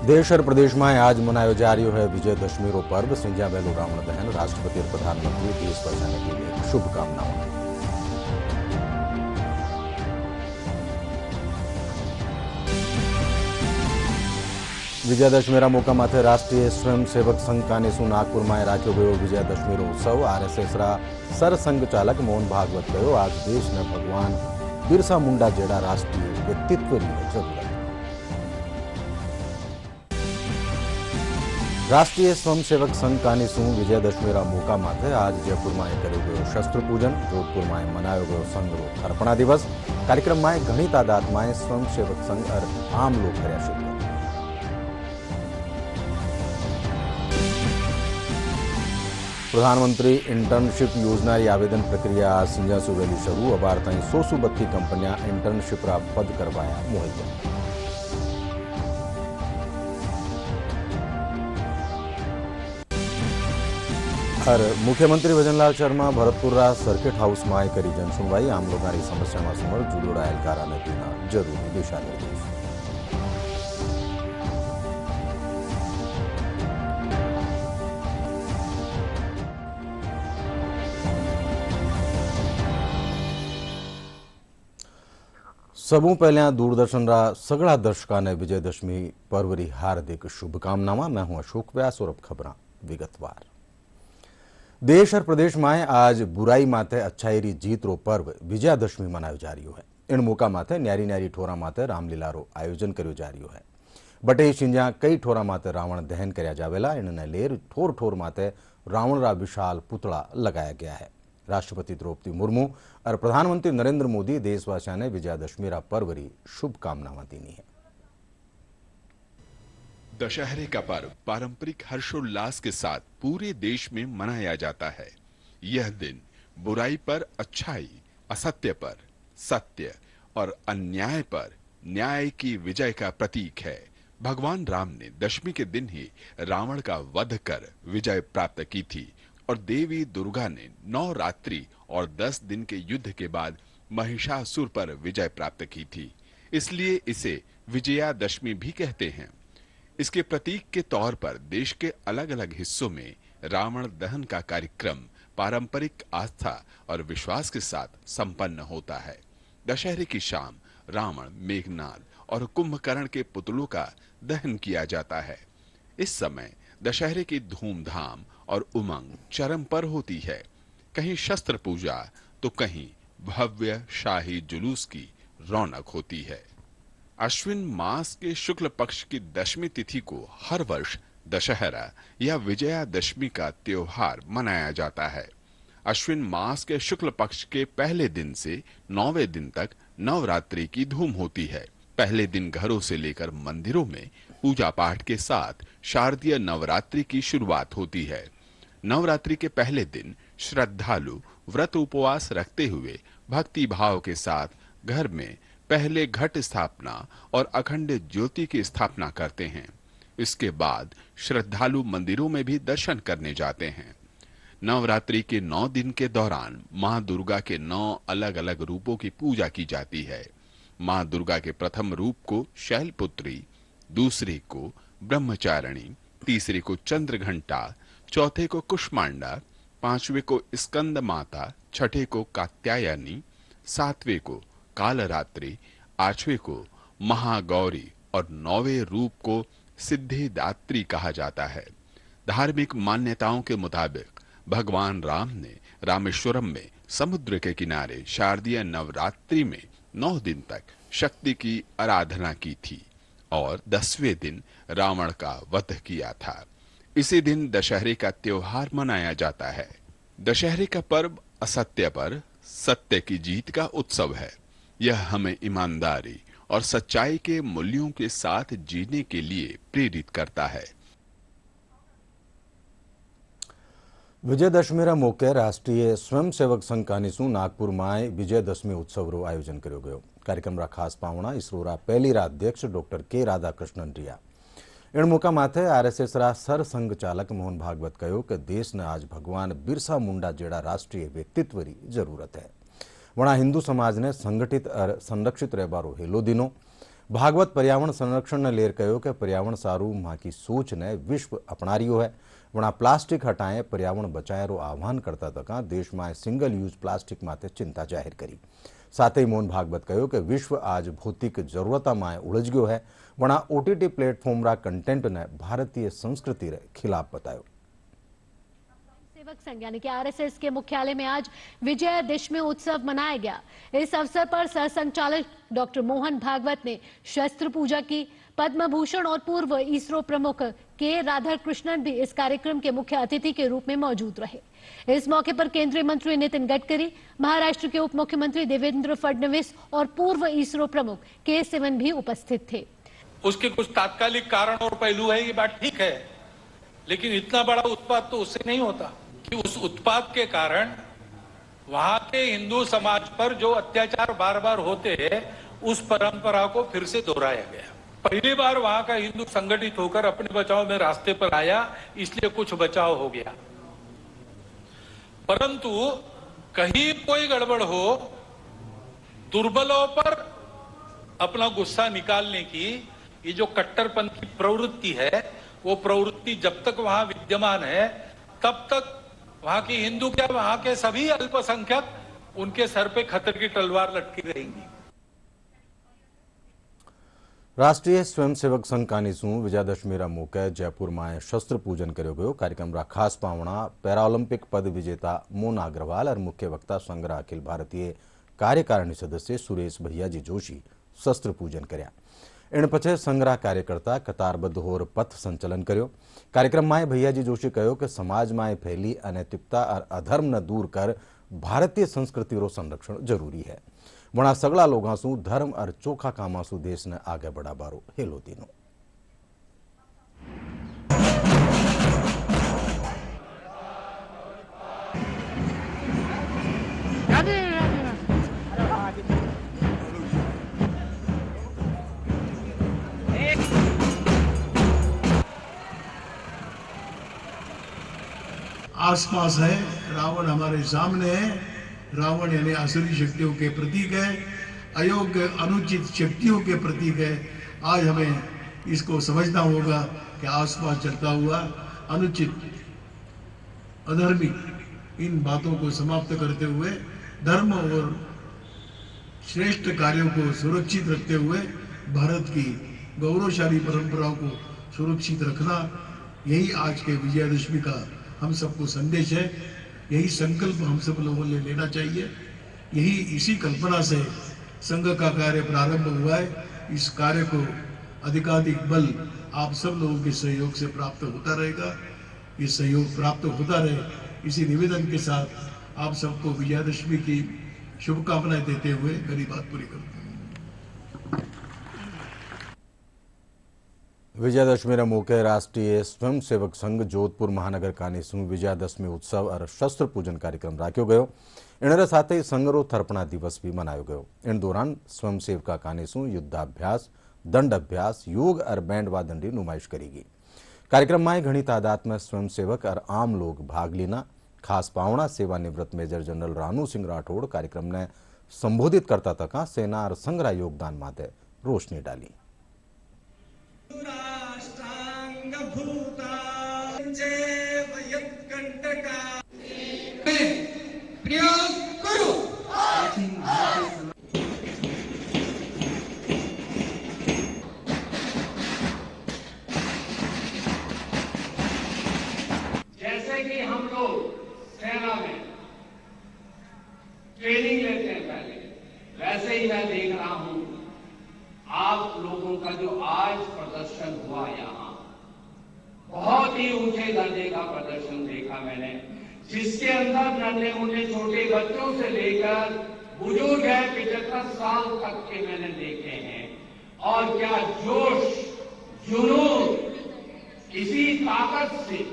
देश और प्रदेश में आज मनायो जा रही है विजयदशमी रो पर्व। सिंजा बेलो रावण दहन राष्ट्रपति और प्रधानमंत्री देशवासियों के लिए शुभकामनाएं। विजयादशमी मौका माथे राष्ट्रीय स्वयंसेवक संघ कानेसू नागपुर में राख्यो गयो विजयादशमी उत्सव। आरएसएस रा सरसंघ चालक मोहन भागवत कहो, आज देश ने भगवान बिरसा मुंडा जेड़ा राष्ट्रीय व्यक्तित्व की जरूरत। राष्ट्रीय स्वयंसेवक संघ कानेसू विजयादशमी मौका माथे आज जयपुर में करो गयो शस्त्र पूजन। जोधपुर में मनायो गयो संघ रो थर्पणा दिवस। कार्यक्रम में घनी तादाद में स्वयंसेवक संघ और आम लोग कर्या शिरकत। प्रधानमंत्री इंटर्नशिप योजना की आवेदन प्रक्रिया आज सिंजा सुवेली शुरू। अबार ताई 132 कंपनियां इंटर्नशिप रा पद करवाया मुहैया। और मुख्यमंत्री भजनलाल शर्मा भरतपुर रा सर्किट हाउस में करी जनसुनवाई। आम लोगों की समस्या में समर जुड़ोड़ा एहलकारा ने दीना जरूरी दिशा निर्देश। सबू पहले दूरदर्शन रा सगड़ा दर्शकों ने विजयदशमी पर्व री हार्दिक शुभकामनाएं। मैं हूं अशोक व्यास और अब खबरां विगतवार। देश और प्रदेश में आज बुराई माथे अच्छाई री जीत रो पर्व विजयादशमी मनायो जा रही है। इन मौका माथे न्यारी न्यारी ठोरा माथे रामलीला रो आयोजन कर्यो जा रही है। बटे शिंजा कई ठोरा माथे रावण दहन कर्या जावेला। इनने लेर ठोर ठोर माथे रावण रा विशाल पुतला लगाया गया है। राष्ट्रपति द्रौपदी मुर्मू और प्रधानमंत्री नरेंद्र मोदी देशवासियों ने विजयादशमी पर्व की शुभकामनाएं दी है। दशहरे का पर्व पारंपरिक हर्षोल्लास के साथ पूरे देश में मनाया जाता है। यह दिन बुराई पर अच्छाई, असत्य पर सत्य और अन्याय पर न्याय की विजय का प्रतीक है। भगवान राम ने दशमी के दिन ही रावण का वध कर विजय प्राप्त की थी और देवी दुर्गा ने 9 रात्रि और 10 दिन के युद्ध के बाद महिषासुर पर विजय प्राप्त की थी। इसलिए इसे विजयादशमी भी कहते हैं। इसके प्रतीक के तौर पर देश के अलग अलग हिस्सों में रावण दहन का कार्यक्रम पारंपरिक आस्था और विश्वास के साथ संपन्न होता है। दशहरे की शाम रावण, मेघनाद और कुंभकर्ण के पुतलों का दहन किया जाता है। इस समय दशहरे की धूमधाम और उमंग चरम पर होती है। कहीं शस्त्र पूजा तो कहीं भव्य शाही जुलूस की रौनक होती है। अश्विन मास के शुक्ल पक्ष की दशमी तिथि को हर वर्ष दशहरा या विजयादशमी का त्योहार मनाया जाता है। अश्विन मास के शुक्ल पक्ष के पहले दिन से 9वें दिन तक नवरात्रि की धूम होती है। पहले दिन घरों से लेकर मंदिरों में पूजा पाठ के साथ शारदीय नवरात्रि की शुरुआत होती है। नवरात्रि के पहले दिन श्रद्धालु व्रत उपवास रखते हुए भक्ति भाव के साथ घर में पहले घट स्थापना और अखंड ज्योति की स्थापना करते हैं। इसके बाद श्रद्धालु मंदिरों में भी दर्शन करने जाते हैं। नवरात्रि के 9 दिन के दौरान मां दुर्गा के 9 अलग अलग रूपों की पूजा की जाती है। मां दुर्गा के प्रथम रूप को शैलपुत्री, दूसरे को ब्रह्मचारिणी, तीसरे को चंद्रघंटा, चौथे को कुष्मांडा, पांचवे को स्कंद माता, छठे को कात्यायनी, सातवें को कालरात्रि, 8वें को महागौरी और 9वें रूप को सिद्धिदात्री कहा जाता है। धार्मिक मान्यताओं के मुताबिक भगवान राम ने रामेश्वरम में समुद्र के किनारे शारदीय नवरात्रि में 9 दिन तक शक्ति की आराधना की थी और 10वें दिन रावण का वध किया था। इसी दिन दशहरे का त्योहार मनाया जाता है। दशहरे का पर्व असत्य पर सत्य की जीत का उत्सव है। यह हमें ईमानदारी और सच्चाई के मूल्यों के साथ जीने के लिए प्रेरित करता है। विजयदशमी मौके राष्ट्रीय स्वयंसेवक संघ कानेसू नागपुर में विजयदशमी उत्सव रो आयोजन कर्यो गयो। कार्यक्रम रा खास पावना इसरो रा पहली रा अध्यक्ष डॉक्टर के राधाकृष्णन रिया। इन मौका माथे आरएसएस रा सरसंघ चालक मोहन भागवत कहो कि देश ने आज भगवान बिरसा मुंडा जेड़ा राष्ट्रीय व्यक्तित्व की जरूरत है। वणा हिंदू समाज ने संगठित और संरक्षित रहबारो हेलो दिनो। भागवत पर्यावरण संरक्षण ने लेर कहो कि पर्यावरण सारू मां की सोच ने विश्व अपना रियो है वणा प्लास्टिक हटाए पर्यावरण बचाएरो आह्वान करता तक देश में सिंगल यूज प्लास्टिक माते चिंता जाहिर करी। साथ ही मोहन भागवत कहो कि विश्व आज भौतिक जरूरत में उलझ गयो है वणा ओटीटी प्लेटफॉर्म रा कंटेंट ने भारतीय संस्कृति रे खिलाफ बतायो। सेवक संघ यानी कि आरएसएस के मुख्यालय में आज विजयदशमी उत्सव मनाया गया। इस अवसर पर सह संचालक डॉक्टर मोहन भागवत ने शस्त्र पूजा की। पद्म भूषण और पूर्व इसरो प्रमुख के राधाकृष्णन भी इस कार्यक्रम के मुख्य अतिथि के रूप में मौजूद रहे। इस मौके पर केंद्रीय मंत्री नितिन गडकरी, महाराष्ट्र के उप मुख्यमंत्री देवेंद्र फडणवीस और पूर्व इसरो प्रमुख के सिवन भी उपस्थित थे। उसके कुछ तात्कालिक कारण और पहलू है, ये बात ठीक है, लेकिन इतना बड़ा उत्पाद तो उससे नहीं होता कि उस उत्पाद के कारण वहां के हिंदू समाज पर जो अत्याचार बार बार होते हैं उस परंपरा को फिर से दोहराया गया। पहली बार वहां का हिंदू संगठित होकर अपने बचाव में रास्ते पर आया, इसलिए कुछ बचाव हो गया। परंतु कहीं कोई गड़बड़ हो, दुर्बलों पर अपना गुस्सा निकालने की ये जो कट्टरपंथी प्रवृत्ति है, वो प्रवृत्ति जब तक वहां विद्यमान है तब तक वहां की हिंदू क्या वहां के सभी अल्पसंख्यक उनके सर पे खतर की तलवार लटकी रहेंगी। राष्ट्रीय स्वयंसेवक संघ कानीसू विजयादशमी रा मौके जयपुर में शस्त्र पूजन करो गयो। कार्यक्रम रा खास पावणा पैराओलंपिक पद विजेता मोना अग्रवाल और मुख्य वक्ता संघ अखिल भारतीय कार्यकारिणी सदस्य सुरेश भैयाजी जोशी शस्त्र पूजन कर्या। इन पछे संघ कार्यकर्ता कतारबद्ध होर पथ संचलन कर्यो। कार्यक्रम में भैयाजी जोशी कहो कि समाज में फैली अनैतिकता और अधर्म न दूर कर भारतीय संस्कृति रो संरक्षण जरूरी है। वणा सगला लोगासू धर्म और चोखा कामासू देश ने आगे बढ़ा बारो हेलो तीनो। आसपास है, रावण हमारे सामने है। रावण यानी आसुरी शक्तियों के प्रतीक है, अयोग्य अनुचित शक्तियों के प्रतीक है। आज हमें इसको समझना होगा कि आसपास चलता हुआ अनुचित अधर्मी इन बातों को समाप्त करते हुए धर्म और श्रेष्ठ कार्यों को सुरक्षित रखते हुए भारत की गौरवशाली परंपराओं को सुरक्षित रखना, यही आज के विजयादशमी का हम सबको संदेश है। यही संकल्प हम सब लोगों ने लेना चाहिए। यही इसी कल्पना से संघ का कार्य प्रारंभ हुआ है। इस कार्य को अधिकाधिक बल आप सब लोगों के सहयोग से प्राप्त होता रहेगा। ये सहयोग प्राप्त होता रहे, इसी निवेदन के साथ आप सबको विजयादशमी की शुभकामनाएं देते हुए मेरी बात पूरी करता हूँ। विजयादशमी रे मौके राष्ट्रीय स्वयंसेवक संघ जोधपुर महानगर कानीसू विजयादशमी उत्सव और शस्त्र पूजन कार्यक्रम राख्यो गयो। इन साथ ही संघ रो थर्पणा दिवस भी मनायो गयो। इन दौरान स्वयंसेवका कानीसू युद्धाभ्यास, दंड अभ्यास, योग और बैंड वादन की नुमाइश करेगी। कार्यक्रम में घनी तादाद में स्वयंसेवक और आम लोग भाग लेना। खास पावणा सेवानिवृत्त मेजर जनरल रानू सिंह राठौड़ कार्यक्रम ने संबोधित करता तक सेना और संघ रा योगदान माते रोशनी डाली। जैसे कि हम लोग सेना में ट्रेनिंग लेते हैं पहले, वैसे ही मैं देख रहा हूं आप लोगों का जो आज प्रदर्शन हुआ, यहां बहुत ही ऊंचे दर्जे का प्रदर्शन देखा मैंने, जिसके अंदर नन्हे मुन्ने छोटे बच्चों से लेकर बुजुर्ग है 75 साल तक के मैंने देखे हैं। और क्या जोश जुनून, इसी ताकत से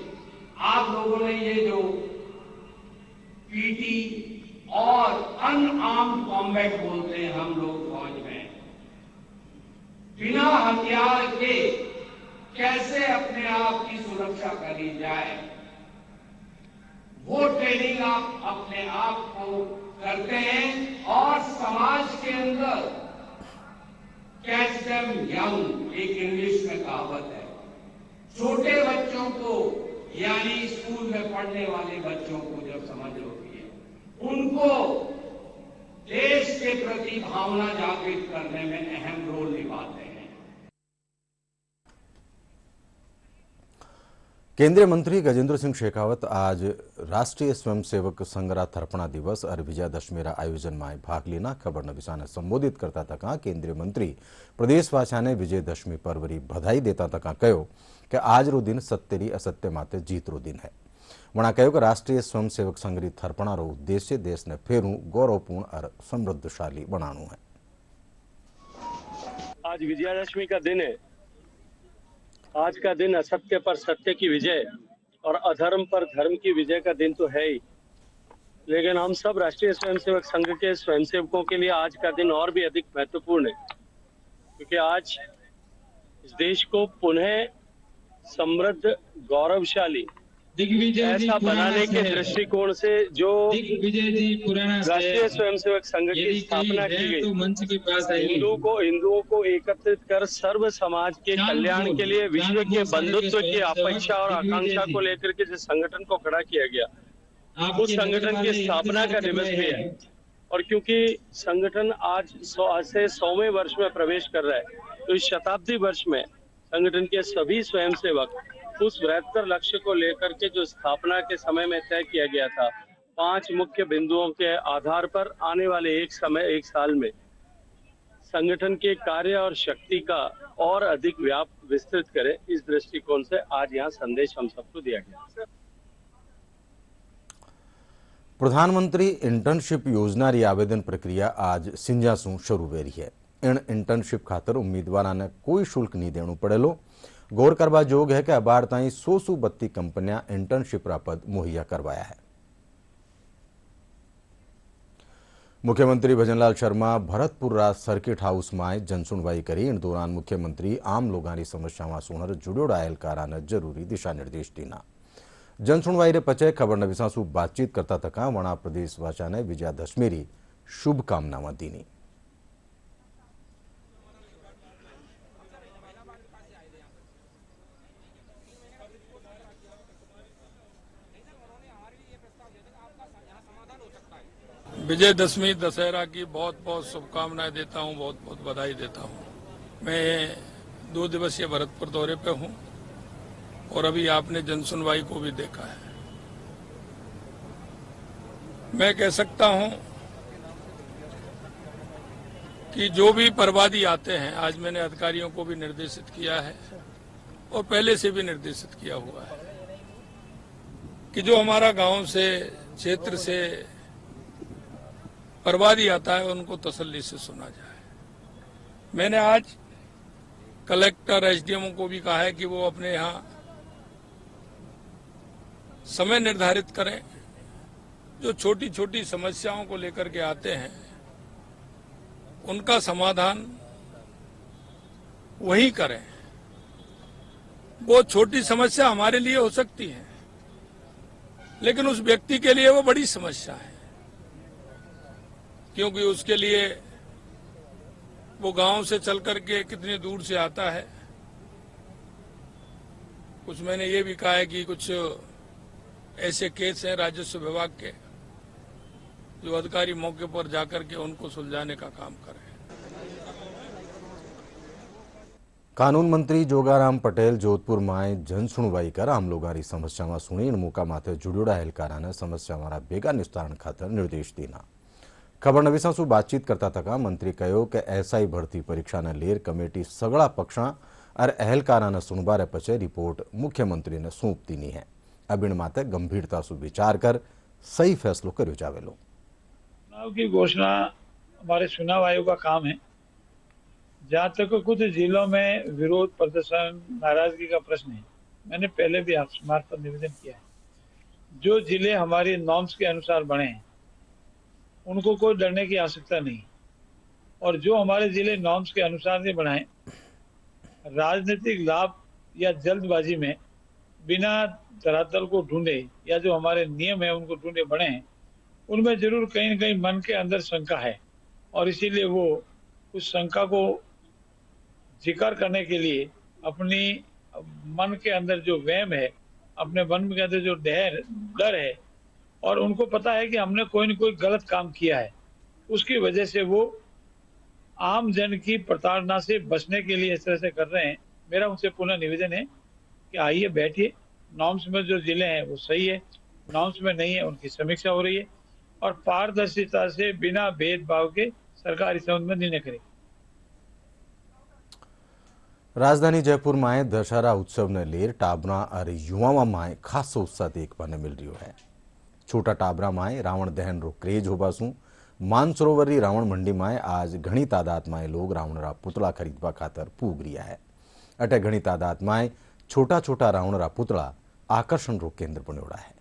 आप लोगों ने ये जो पीटी और अनआर्म्ड कॉम्बैट बोलते हैं हम लोग फौज में, बिना हथियार के कैसे अपने आप की सुरक्षा करी जाए, वो ट्रेनिंग आप अपने आप को करते हैं। और समाज के अंदर कैच देम यंग, एक इंग्लिश में कहावत है। छोटे बच्चों को यानी स्कूल में पढ़ने वाले बच्चों को जब समझ होती है, उनको देश के प्रति भावना जागृत करने में अहम रोल निभाते हैं। केंद्रीय मंत्री गजेंद्र सिंह शेखावत आज राष्ट्रीय स्वयंसेवक संघरा थर्पणा दिवस और विजयादशमीरा आयोजन में भाग लेना खबर नवीसा संबोधित करता तक केंद्रीय मंत्री प्रदेशवासियों ने विजयदशमी पर्वरी बधाई देता तक कहो कि आज रो दिन सत्यरी असत्य माते जीत रो दिन है। वणा कहो कि राष्ट्रीय स्वयंसेवक संघरी थर्पणा रो उद्देश्य देश ने फेरू गौरवपूर्ण और समृद्धशाली बनाणु है। आज विजयादशमी का दिन है। आज का दिन असत्य पर सत्य की विजय और अधर्म पर धर्म की विजय का दिन तो है ही, लेकिन हम सब राष्ट्रीय स्वयंसेवक संघ के स्वयंसेवकों के लिए आज का दिन और भी अधिक महत्वपूर्ण है, क्योंकि आज इस देश को पुनः समृद्ध गौरवशाली ऐसा बनाने के दृष्टिकोण से जो राष्ट्रीय स्वयंसेवक संघ की स्थापना की गई, हिंदुओं को एकत्रित कर सर्व समाज के कल्याण के लिए विश्व के बंधुत्व की अपेक्षा और आकांक्षा को लेकर के जिस संगठन को खड़ा किया गया, उस संगठन की स्थापना का दिवस भी है। और क्योंकि संगठन आज से 100वें वर्ष में प्रवेश कर रहा है, तो इस शताब्दी वर्ष में संगठन के सभी स्वयंसेवक उस बृहत्तर लक्ष्य को लेकर के जो स्थापना के समय में तय किया गया था, 5 मुख्य बिंदुओं के आधार पर आने वाले एक साल में संगठन के कार्य और शक्ति का और अधिक विस्तृत करे, इस दृष्टिकोण से आज यहाँ संदेश हम सबको दिया गया। प्रधानमंत्री इंटर्नशिप योजना री आवेदन प्रक्रिया आज सिंजासू शुरू वे रही है। इन इंटर्नशिप खातर उम्मीदवार ने कोई शुल्क नहीं देना पड़ेलो। गौर करवा जोग है कि अबार ताई 132 कंपनियां इंटर्नशिप पद मुहैया करवाया है। मुख्यमंत्री भजनलाल शर्मा भरतपुर सर्किट हाउस में जनसुनवाई करी। इन दौरान मुख्यमंत्री आम लोगों की समस्याओं सुनर जुड़ोड़ा एहलकारा ने जरूरी दिशा निर्देश दीना। जनसुनवाई रे पचे खबर नवीसासु बातचीत करता तका वणा प्रदेशवासियों ने विजयादशमी री शुभकामनाएं दीनी। विजयदशमी दशहरा की बहुत बहुत शुभकामनाएं देता हूं, बहुत बहुत बधाई देता हूं। मैं 2 दिवसीय भरतपुर दौरे पे हूं और अभी आपने जनसुनवाई को भी देखा है। मैं कह सकता हूं कि जो भी परवादी आते हैं, आज मैंने अधिकारियों को भी निर्देशित किया है और पहले से भी निर्देशित किया हुआ है कि जो हमारा गांव से क्षेत्र से परवादी आता है उनको तसल्ली से सुना जाए। मैंने आज कलेक्टर एसडीएम को भी कहा है कि वो अपने यहाँ समय निर्धारित करें, जो छोटी छोटी समस्याओं को लेकर के आते हैं उनका समाधान वही करें। वो छोटी समस्या हमारे लिए हो सकती है, लेकिन उस व्यक्ति के लिए वो बड़ी समस्या है, क्योंकि उसके लिए वो गांव से चल करके कितनी दूर से आता है। कुछ मैंने ये भी कहा है कि कुछ ऐसे केस हैं राजस्व विभाग के, जो अधिकारी मौके पर जाकर के उनको सुलझाने का काम करें। कानून मंत्री जोगाराम पटेल जोधपुर में जनसुनवाई कर आम लोगों की समस्याओं सुनी। मौका माथे जुड़ोड़ा एहलकारा ने समस्याओं बेगा निस्तारण खातर निर्देश दीना। खबर नवीसासु बातचीत करता तका मंत्री कहो कि एसआई भर्ती परीक्षा ने लेर कमेटी सगड़ा पक्षा और एहलकारा ने सुनवारे पचे रिपोर्ट मुख्यमंत्री ने सौंप दीनी है। अब इन माते गंभीरता से विचार कर सही फैसलो करो जावेलो। चुनाव की घोषणा हमारे चुनाव आयोग का काम है। जहाँ तक कुछ जिलों में विरोध प्रदर्शन नाराजगी का प्रश्न है, मैंने पहले भी आप मार्फत निवेदन किया है, जो जिले हमारी नॉर्म्स के अनुसार बने हैं उनको कोई डरने की आवश्यकता नहीं, और जो हमारे जिले नॉर्म्स के अनुसार नहीं बनाए, राजनीतिक लाभ या जल्दबाजी में बिना धरातल को ढूंढे या जो हमारे नियम है उनको ढूंढे बने हैं, उनमें जरूर कहीं न कहीं मन के अंदर शंका है, और इसीलिए वो उस शंका को जिक्र करने के लिए अपनी मन के अंदर जो वहम है, अपने मन के अंदर जो डर है, और उनको पता है कि हमने कोई न कोई गलत काम किया है, उसकी वजह से वो आम जन की प्रताड़ना से बचने के लिए इस तरह से कर रहे हैं। मेरा उनसे पुनः निवेदन है कि आइए बैठिए, नॉर्म्स में जो जिले हैं वो सही है, नॉर्म्स में नहीं है उनकी समीक्षा हो रही है, और पारदर्शिता से बिना भेदभाव के सरकार इस संबंध में निर्णय करेगी। राजधानी जयपुर में दशहरा उत्सव ने लेर टाबरा और युवा में खास उत्साह देखने मिल रही है। छोटा टाबरा में रावण दहन रो क्रेज होबासू मानसरोवरी रावण मंडी में आज घनी तादाद में लोग रावण रा पुतला खरीदवा खातर पूग रिया है। अटे घनी तादाद में छोटा छोटा रावण रा पुतला आकर्षण रो केंद्र बन्योड़ा है।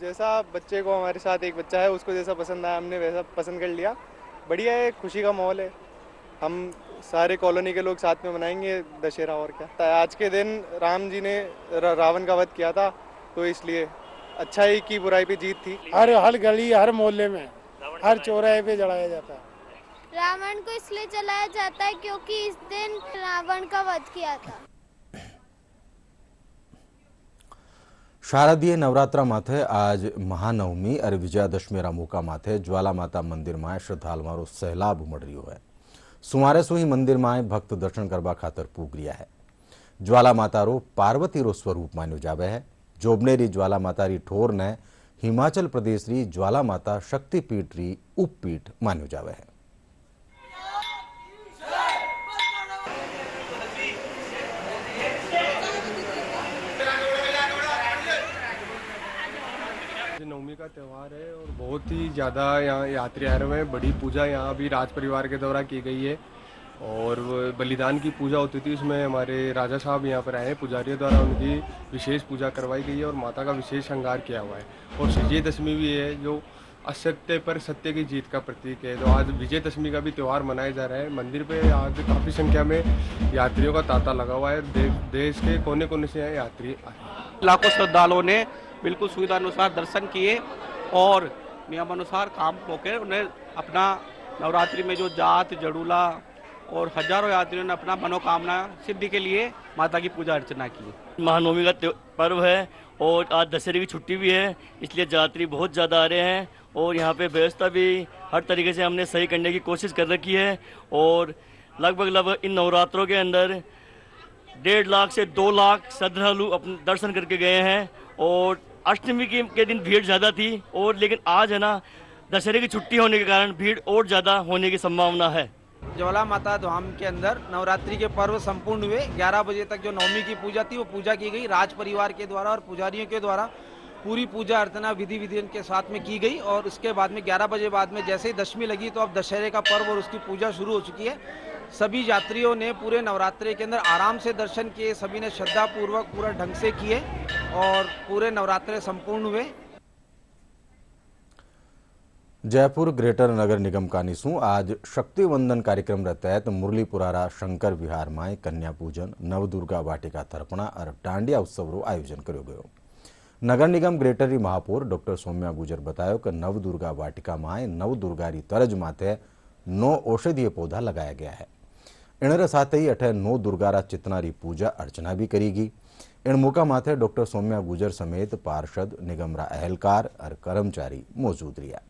जैसा बच्चे को, हमारे साथ एक बच्चा है, उसको जैसा पसंद आया हमने वैसा पसंद कर लिया। बढ़िया है, खुशी का माहौल है। हम सारे कॉलोनी के लोग साथ में मनाएंगे दशहरा। और क्या, आज के दिन राम जी ने रावण का वध किया था, तो इसलिए अच्छाई की बुराई पे जीत थी। हर गली, हर मोहल्ले में, हर चौराहे पे जलाया जाता है। रावण को इसलिए जलाया जाता है क्योंकि इस दिन रावण का वध किया था। शारदीय नवरात्रा माथे आज महानवमी और विजयादशमी रा मौका माथे ज्वाला माता मंदिर में श्रद्धालुओं सैलाब उमड़ रही है। सुमारे सुही मंदिर में भक्त दर्शन करवा खातर पूग रिया है। ज्वाला माता रो पार्वती रो स्वरूप मान्यो जावे है। जोबनेरी ज्वाला माता री ठोर ने हिमाचल प्रदेश री ज्वाला माता शक्तिपीठ री उपपीठ मान्यो जावे है। नवमी का त्यौहार है और बहुत ही ज़्यादा यहाँ यात्री आ रहे हैं। बड़ी पूजा यहाँ भी राज परिवार के द्वारा की गई है और बलिदान की पूजा होती थी, उसमें हमारे राजा साहब यहाँ पर आए हैं, पुजारियों द्वारा उनकी विशेष पूजा करवाई गई है और माता का विशेष श्रृंगार किया हुआ है। और विजयदशमी भी है जो असत्य पर सत्य की जीत का प्रतीक है। तो आज विजयदशमी का भी त्यौहार मनाया जा रहा है। मंदिर पे आज काफ़ी संख्या में यात्रियों का तांता लगा हुआ है। देश के कोने कोने से यहाँ यात्री आए। लाखों श्रद्धालुओं ने बिल्कुल सुविधा अनुसार दर्शन किए और नियमानुसार काम होकर उन्हें अपना नवरात्रि में जो जात जड़ूला और हजारों यात्रियों ने अपना मनोकामना सिद्धि के लिए माता की पूजा अर्चना की। महानवमी का पर्व है और आज दशहरे की छुट्टी भी है, इसलिए यात्री बहुत ज़्यादा आ रहे हैं और यहाँ पे व्यवस्था भी हर तरीके से हमने सही करने की कोशिश कर रखी है। और लगभग इन नवरात्रों के अंदर 1.5 लाख से 2 लाख श्रद्धालु अपने दर्शन करके गए हैं। और अष्टमी के दिन भीड़ ज़्यादा थी और लेकिन आज है ना दशहरे की छुट्टी होने के कारण भीड़ और ज़्यादा होने की संभावना है। ज्वाला माता धाम के अंदर नवरात्रि के पर्व संपूर्ण हुए। 11 बजे तक जो नवमी की पूजा थी वो पूजा की गई राज परिवार के द्वारा और पुजारियों के द्वारा। पूरी पूजा अर्चना विधि विधान के साथ में की गई और उसके बाद में 11 बजे बाद में जैसे ही दशमी लगी तो अब दशहरे का पर्व और उसकी पूजा शुरू हो चुकी है। सभी यात्रियों ने पूरे नवरात्रि के अंदर आराम से दर्शन किए, सभी ने श्रद्धा पूर्वक पूरा ढंग से किए और पूरे नवरात्रे संपूर्ण हुए। जयपुर ग्रेटर नगर निगम कानीसू आज शक्ति वंदन कार्यक्रम तहत मुरलीपुरारा शंकर विहार में कन्या पूजन, नवदुर्गा वाटिका तर्पणा और डांडिया उत्सव रो आयोजन करो गयो। नगर निगम ग्रेटर री महापौर डॉक्टर सौम्या गुजर बतायो कि नवदुर्गा वाटिका में नवदुर्गा री तर्ज माथे 9 औषधीय पौधा लगाया गया है। इनरे साथ ही अठे 9 दुर्गारा चितना री पूजा अर्चना भी करेगी। इन मौका माथे डॉक्टर सौम्या गुजर समेत पार्षद, निगम रा अहलकार और कर्मचारी मौजूद रिया।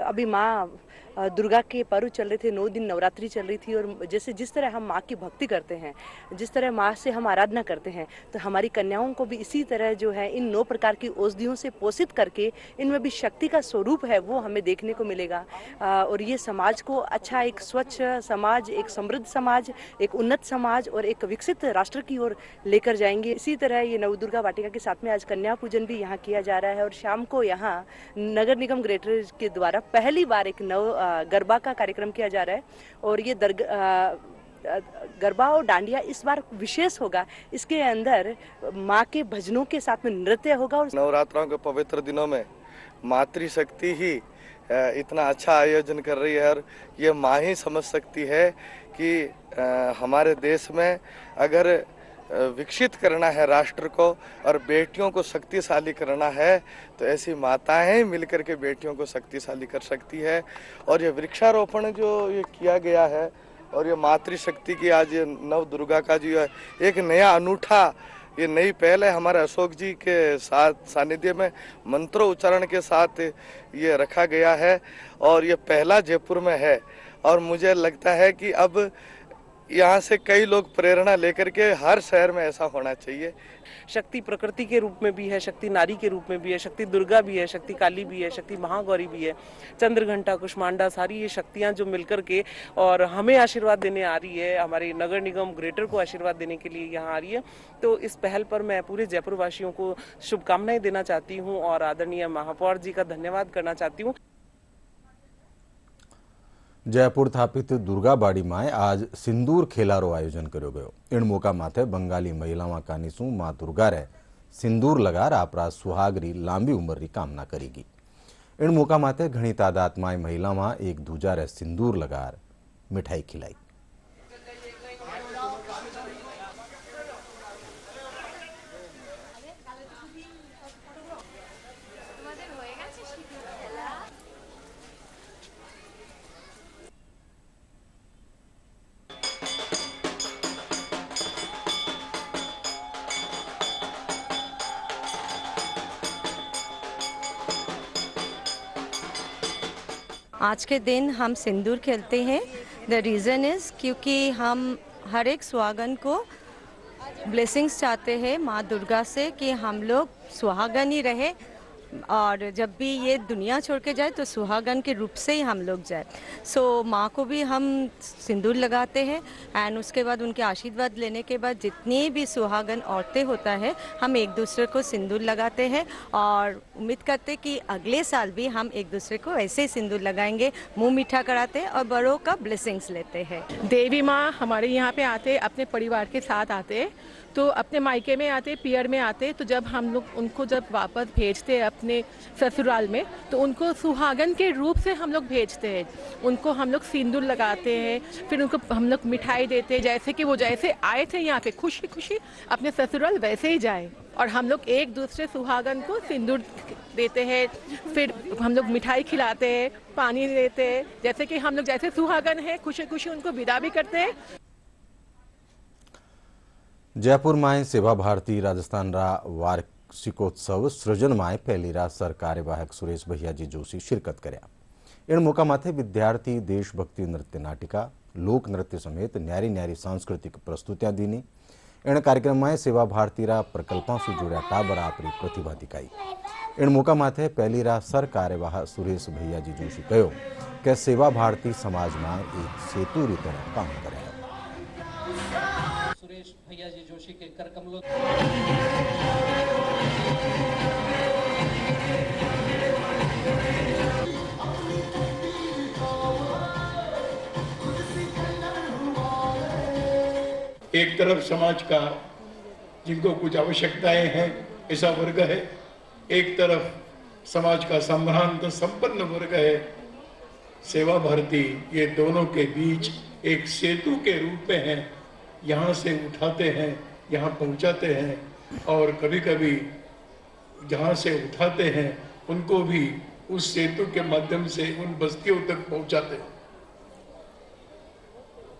अभी माँ दुर्गा के पर्व चल रहे थे, 9 दिन नवरात्रि चल रही थी और जैसे जिस तरह हम माँ की भक्ति करते हैं, जिस तरह माँ से हम आराधना करते हैं, तो हमारी कन्याओं को भी इसी तरह जो है इन 9 प्रकार की औषधियों से पोषित करके इनमें भी शक्ति का स्वरूप है वो हमें देखने को मिलेगा। और ये समाज को अच्छा एक स्वच्छ समाज, एक समृद्ध समाज, एक उन्नत समाज और एक विकसित राष्ट्र की ओर लेकर जाएंगे। इसी तरह ये नवदुर्गा वाटिका के साथ में आज कन्या पूजन भी यहाँ किया जा रहा है और शाम को यहाँ नगर निगम ग्रेटर के द्वारा पहली बार एक गरबा का कार्यक्रम किया जा रहा है और ये गरबा और डांडिया इस बार विशेष होगा। इसके अंदर माँ के भजनों के साथ में नृत्य होगा। और नवरात्रों के पवित्र दिनों में मातृशक्ति ही इतना अच्छा आयोजन कर रही है और ये माँ ही समझ सकती है कि हमारे देश में अगर विकसित करना है राष्ट्र को और बेटियों को शक्तिशाली करना है, तो ऐसी माताएं मिलकर के बेटियों को शक्तिशाली कर सकती है। और ये वृक्षारोपण जो ये किया गया है और ये मातृशक्ति की आज ये नव दुर्गा का जो एक नया अनूठा ये नई पहल है, हमारे अशोक जी के साथ सानिध्य में मंत्रोच्चारण के साथ ये रखा गया है और ये पहला जयपुर में है। और मुझे लगता है कि अब यहाँ से कई लोग प्रेरणा लेकर के हर शहर में ऐसा होना चाहिए। शक्ति प्रकृति के रूप में भी है, शक्ति नारी के रूप में भी है, शक्ति दुर्गा भी है, शक्ति काली भी है, शक्ति महागौरी भी है, चंद्रघंटा, कुष्मांडा, सारी ये शक्तियां जो मिलकर के और हमें आशीर्वाद देने आ रही है, हमारे नगर निगम ग्रेटर को आशीर्वाद देने के लिए यहाँ आ रही है। तो इस पहल पर मैं पूरे जयपुर वासियों को शुभकामनाएं देना चाहती हूँ और आदरणीय महापौर जी का धन्यवाद करना चाहती हूँ। जयपुर स्थापित दुर्गा बाड़ी माए आज सिंदूर खेलारो आयोजन कर्यो गयो। इन मौका माथे बंगाली महिलाओं कानीसू मां दुर्गा रे सिंदूर लगार आपरा सुहागरी लांबी उमरनी कामना करेगी। इन मौका माथे घणी तादाद माय महिलाओं एक दूजा रे सिंदूर लगार मिठाई खिलाई। आज के दिन हम सिंदूर खेलते हैं। द रीज़न इज़ क्योंकि हम हर एक सुहागन को ब्लेसिंग्स चाहते हैं माँ दुर्गा से कि हम लोग सुहागन ही रहे और जब भी ये दुनिया छोड़ के जाए तो सुहागन के रूप से ही हम लोग जाए। सो माँ को भी हम सिंदूर लगाते हैं एंड उसके बाद उनके आशीर्वाद लेने के बाद जितनी भी सुहागन औरतें होता है हम एक दूसरे को सिंदूर लगाते हैं और उम्मीद करते कि अगले साल भी हम एक दूसरे को ऐसे ही सिंदूर लगाएंगे, मुंह मीठा कराते हैं और बड़ों का ब्लेसिंग्स लेते हैं। देवी माँ हमारे यहाँ पे आते, अपने परिवार के साथ आते, तो अपने मायके में आते, पियर में आते, तो जब हम लोग उनको जब वापस भेजते हैं अपने ससुराल में तो उनको सुहागन के रूप से हम लोग भेजते हैं। उनको हम लोग सिंदूर लगाते हैं, फिर उनको हम लोग मिठाई देते हैं, जैसे कि वो जैसे आए थे यहाँ पे खुशी खुशी अपने ससुराल वैसे ही जाए। और हम लोग एक दूसरे सुहागन को सिंदूर देते हैं, फिर हम लोग मिठाई खिलाते हैं, पानी देते हैं, जैसे कि हम लोग जैसे सुहागन हैं खुशी खुशी उनको विदा भी करते हैं। जयपुर में सेवा भारती राजस्थान रा वार्षिकोत्सव सृजन में पहली रात सर कार्यवाहक सुरेश भैयाजी जोशी शिरकत कर्या। इन मौका माथे विद्यार्थी देशभक्ति नृत्य नाटिका, लोक नृत्य समेत न्यारी न्यारी सांस्कृतिक प्रस्तुतियां दीनी। इन कार्यक्रम में सेवा भारती रा प्रकल्पों से जुड़ा टाबर आपरी प्रतिभा दिखाई। इन मौका माथे पहली रात सर कार्यवाह सुरेश भैयाजी जोशी कहो कि सेवा भारती समाज में एक सेतु री तरह काम करे। सुरेश भैयाजी जोशी के कर कमलों एक तरफ समाज का जिनको कुछ आवश्यकताएं हैं ऐसा वर्ग है, एक तरफ समाज का संभ्रांत संपन्न वर्ग है। सेवा भारती ये दोनों के बीच एक सेतु के रूप में है। यहाँ से उठाते हैं, यहाँ पहुँचाते हैं और कभी कभी जहाँ से उठाते हैं उनको भी उस सेतु के माध्यम से उन बस्तियों तक पहुँचाते हैं।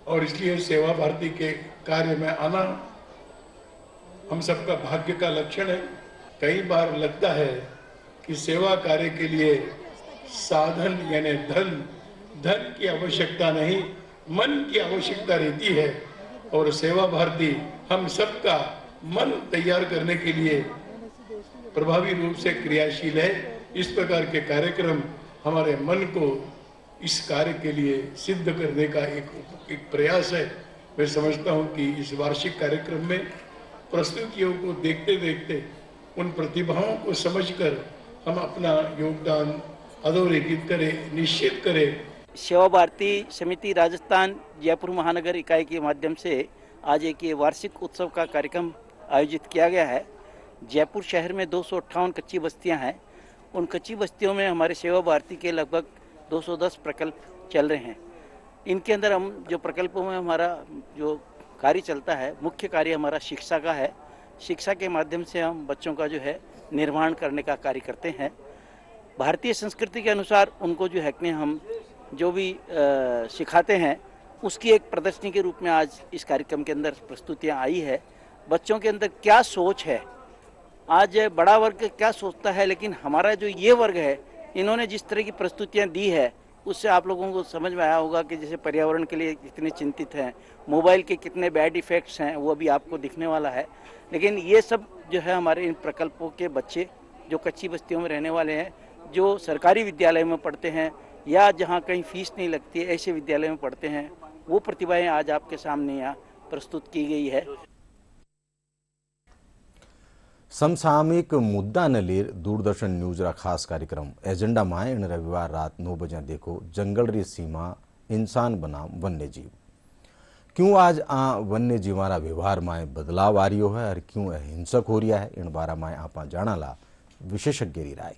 और इसलिए सेवा भारती के कार्य में आना हम सबका भाग्य का लक्षण है। कई बार लगता है कि सेवा कार्य के लिए साधन यानी धन की आवश्यकता नहीं, मन की आवश्यकता रहती है। और सेवा भारती हम सबका मन तैयार करने के लिए प्रभावी रूप से क्रियाशील है। इस प्रकार के कार्यक्रम हमारे मन को इस कार्य के लिए सिद्ध करने का एक प्रयास है। मैं समझता हूं कि इस वार्षिक कार्यक्रम में प्रस्तुतियों को देखते देखते उन प्रतिभाओं को समझकर हम अपना योगदान अधोरेखित करें, निश्चित करें। सेवा भारती समिति राजस्थान जयपुर महानगर इकाई के माध्यम से आज एक ये वार्षिक उत्सव का कार्यक्रम आयोजित किया गया है। जयपुर शहर में 258 कच्ची बस्तियां हैं। उन कच्ची बस्तियों में हमारे सेवा भारती के लगभग 210 प्रकल्प चल रहे हैं। इनके अंदर हम जो प्रकल्पों में हमारा जो कार्य चलता है। मुख्य कार्य हमारा शिक्षा का है। शिक्षा के माध्यम से हम बच्चों का जो है निर्माण करने का कार्य करते हैं। भारतीय संस्कृति के अनुसार उनको जो है कि हम जो भी सिखाते हैं उसकी एक प्रदर्शनी के रूप में आज इस कार्यक्रम के अंदर प्रस्तुतियाँ आई है। बच्चों के अंदर क्या सोच है, आज बड़ा वर्ग क्या सोचता है, लेकिन हमारा जो ये वर्ग है इन्होंने जिस तरह की प्रस्तुतियाँ दी है उससे आप लोगों को समझ में आया होगा कि जैसे पर्यावरण के लिए कितने चिंतित हैं, मोबाइल के कितने बैड इफ़ेक्ट्स हैं वो भी आपको दिखने वाला है। लेकिन ये सब जो है हमारे इन प्रकल्पों के बच्चे जो कच्ची बस्तियों में रहने वाले हैं, जो सरकारी विद्यालय में पढ़ते हैं या जहाँ कहीं फीस नहीं लगती है ऐसे विद्यालय में पढ़ते हैं, वो प्रतिभाएं आज आपके सामने यहाँ प्रस्तुत की गई है। समसामयिक मुद्दा ने लेर दूरदर्शन न्यूज रा खास कार्यक्रम एजेंडा में इन रविवार रात 9 बजे देखो जंगल री सीमा इंसान बनाम वन्य जीव। क्यों आज आ वन्य जीवारा व्यवहार में बदलाव आ रियो है और क्यों हिंसक हो रहा है, इन बारा में आप जानाला विशेषज्ञ री राय।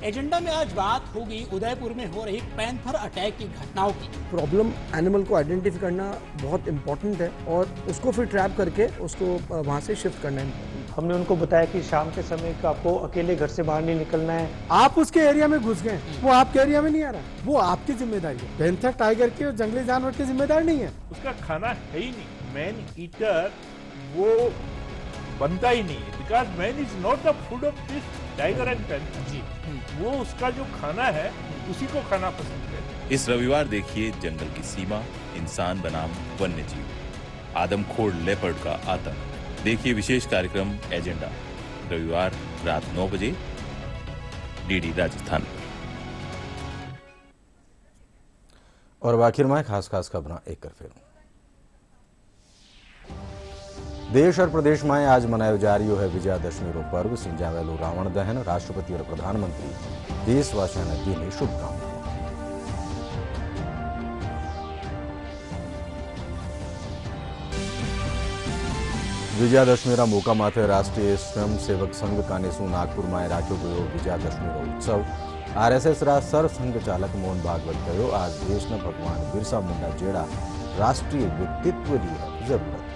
एजेंडा में आज बात होगी उदयपुर में हो रही पैंथर अटैक की घटनाओं की। प्रॉब्लम एनिमल को आइडेंटिफाई करना बहुत इम्पोर्टेंट है और उसको फिर ट्रैप करके उसको वहाँ से शिफ्ट करना है। हमने उनको बताया कि शाम के समय को आपको अकेले घर से बाहर नहीं निकलना है। आप उसके एरिया में घुस गए, वो आपके एरिया में नहीं आ रहा, वो आपकी जिम्मेदारी है। पैंथर टाइगर की और जंगली जानवर की जिम्मेदारी नहीं है। उसका खाना है ही नहीं। मैन ईटर वो बनता ही नहीं है, because man is not the food of this tiger and panther. जी वो उसका जो खाना है उसी को खाना पसंद है। इस रविवार देखिए जंगल की सीमा इंसान बनाम वन्य जीव, आदमखोर लेपर्ड का आतंक। देखिए विशेष कार्यक्रम एजेंडा रविवार रात 9 बजे डीडी राजस्थान। और आखिर में खास खबर एक कर फिर देश और प्रदेश में आज मनायो जा रही है विजयादशमी रो पर्व। सिंजावेलू रावण दहन राष्ट्रपति और प्रधानमंत्री देशवासियों ने दी शुभकामनाएं। विजयादशमी रा मौका माथे राष्ट्रीय स्वयं सेवक संघ कानेसू नागपुर में राख्यो गयो विजयादशमी रो उत्सव। आरएसएस रा सर संघ चालक मोहन भागवत कहो आज देश ने भगवान बिरसा मुंडा जेड़ा राष्ट्रीय व्यक्तित्व की है जरूरत।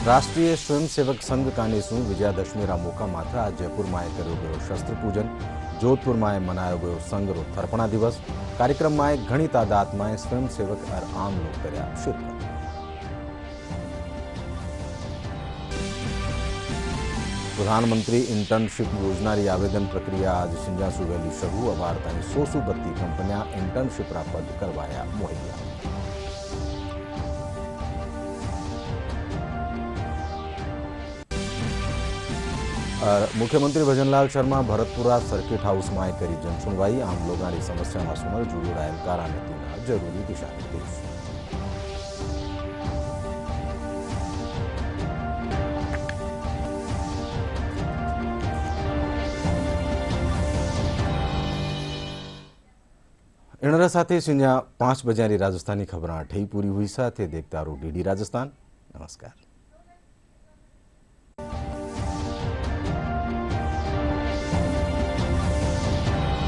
राष्ट्रीय स्वयं सेवक संघ कानेसू विजयादशमी रा मौका माथे आज जयपुर में करो गयो शस्त्र पूजन। जोधपुर में मनायो गयो संघ रो थर्पणा दिवस। कार्यक्रम में घनी तादाद में स्वयं सेवक और आम लोग कर्या शिरकत। प्रधानमंत्री इंटर्नशिप योजना री आवेदन प्रक्रिया आज सिंजासू वैली शुरू। अबार ताई 132 कंपनियां इंटर्नशिप रा पद करवाया मुहैया। और मुख्यमंत्री भजनलाल शर्मा भरतपुरा सर्किट हाउस में करी जनसुनवाई। आम लोगों की समस्या में सुनल जुड़ेला एहलकारा ने दीना जरूरी दिशा निर्देश। इनरा साथे सिंजा 5 बजे राजस्थानी खबर ठई पूरी हुई। साथे देखता रहो डीडी राजस्थान। नमस्कार।